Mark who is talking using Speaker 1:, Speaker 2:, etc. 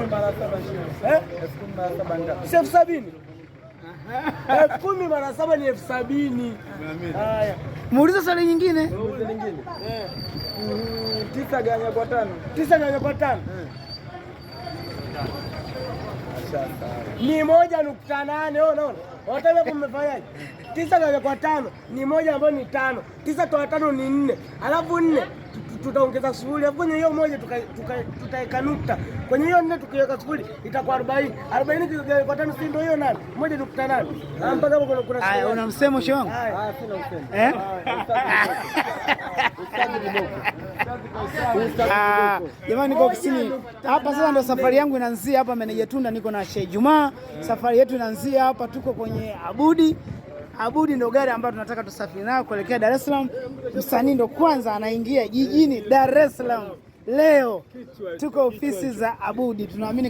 Speaker 1: mara 7. 70,000. 10,000 mara 7 ni 70,000. Haya.
Speaker 2: Muulize swali nyingine.
Speaker 1: 9 gawanya kwa 5. 9 gawanya kwa 5. Ni 1.8. Unaona? Wataje kumefanyaje? 9 gawanya kwa 5 ni 1 ambayo ni 5. 9 toa 5 ni 4. Alafu 4 tutaongeza sifuri. Alafu kwenye hiyo 1 tutaweka nukta. Kwenye hiyo 4 tukiweka sifuri itakuwa 40. 40 gawanya kwa 5 si ndio hiyo nani? 1.8. Mpaka hapo kuna
Speaker 2: Haya, una msemo shongo?
Speaker 1: Haya, sina usemo.
Speaker 2: Jamani, niko ofisini hapa sasa, ndo safari yangu inaanzia hapa Meneja Tunda, niko na Sheikh Juma. Safari yetu inaanzia hapa, tuko kwenye Abudi. Abudi ndo gari ambayo tunataka tusafiri nayo kuelekea Dar es Salaam. Msanii ndo kwanza anaingia jijini Dar es Salaam leo. Tuko ofisi za Abudi, tunaamini